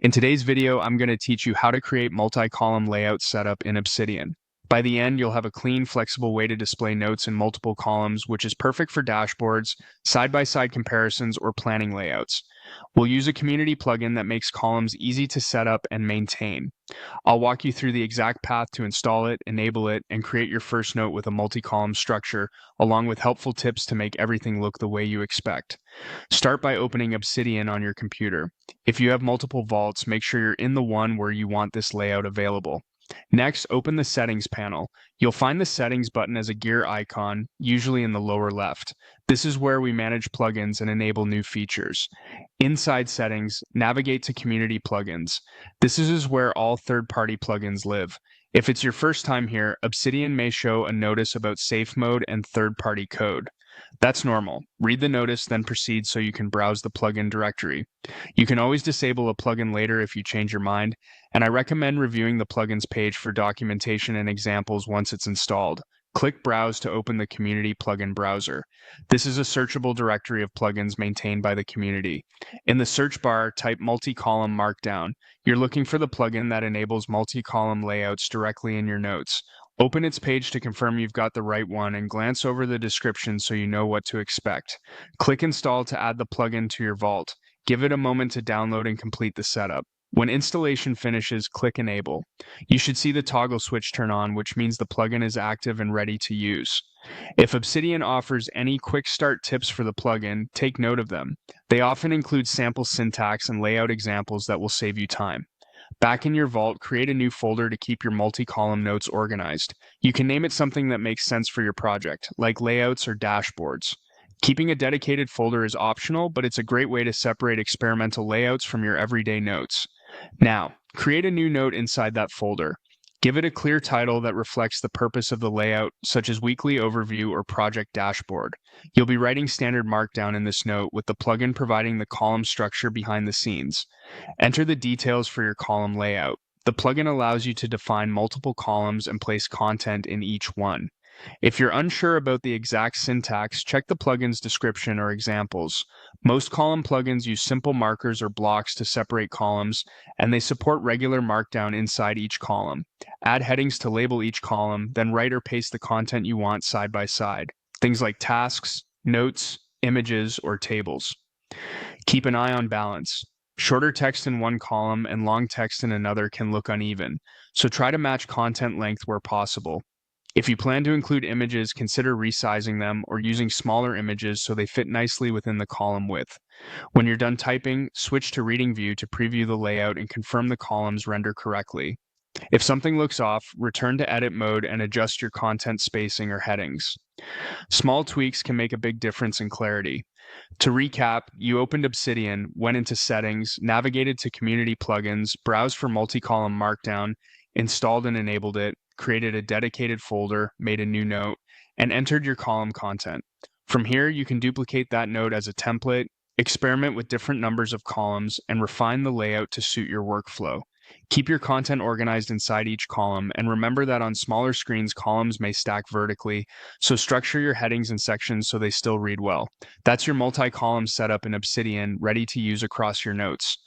In today's video, I'm going to teach you how to create multi-column layout setup in Obsidian. By the end, you'll have a clean, flexible way to display notes in multiple columns, which is perfect for dashboards, side-by-side comparisons, or planning layouts. We'll use a community plugin that makes columns easy to set up and maintain. I'll walk you through the exact path to install it, enable it, and create your first note with a multi-column structure, along with helpful tips to make everything look the way you expect. Start by opening Obsidian on your computer. If you have multiple vaults, make sure you're in the one where you want this layout available. Next, open the Settings panel. You'll find the Settings button as a gear icon, usually in the lower left. This is where we manage plugins and enable new features. Inside Settings, navigate to Community Plugins. This is where all third-party plugins live. If it's your first time here, Obsidian may show a notice about safe mode and third-party code. That's normal. Read the notice, then proceed so you can browse the plugin directory. You can always disable a plugin later if you change your mind, and I recommend reviewing the plugins page for documentation and examples once it's installed. Click Browse to open the Community Plugin Browser. This is a searchable directory of plugins maintained by the community. In the search bar, type multi-column markdown. You're looking for the plugin that enables multi-column layouts directly in your notes. Open its page to confirm you've got the right one and glance over the description so you know what to expect. Click Install to add the plugin to your vault. Give it a moment to download and complete the setup. When installation finishes, click Enable. You should see the toggle switch turn on, which means the plugin is active and ready to use. If Obsidian offers any quick start tips for the plugin, take note of them. They often include sample syntax and layout examples that will save you time. Back in your vault, create a new folder to keep your multi-column notes organized. You can name it something that makes sense for your project, like layouts or dashboards. Keeping a dedicated folder is optional, but it's a great way to separate experimental layouts from your everyday notes. Now, create a new note inside that folder. Give it a clear title that reflects the purpose of the layout, such as Weekly Overview or Project Dashboard. You'll be writing standard markdown in this note, with the plugin providing the column structure behind the scenes. Enter the details for your column layout. The plugin allows you to define multiple columns and place content in each one. If you're unsure about the exact syntax, check the plugin's description or examples. Most column plugins use simple markers or blocks to separate columns, and they support regular markdown inside each column. Add headings to label each column, then write or paste the content you want side by side. Things like tasks, notes, images, or tables. Keep an eye on balance. Shorter text in one column and long text in another can look uneven, so try to match content length where possible. If you plan to include images, consider resizing them or using smaller images so they fit nicely within the column width. When you're done typing, switch to Reading View to preview the layout and confirm the columns render correctly. If something looks off, return to Edit mode and adjust your content spacing or headings. Small tweaks can make a big difference in clarity. To recap, you opened Obsidian, went into Settings, navigated to Community Plugins, browsed for multi-column markdown, installed and enabled it, created a dedicated folder, made a new note, and entered your column content. From here, you can duplicate that note as a template, experiment with different numbers of columns, and refine the layout to suit your workflow. Keep your content organized inside each column, and remember that on smaller screens, columns may stack vertically, so structure your headings and sections so they still read well. That's your multi-column setup in Obsidian, ready to use across your notes.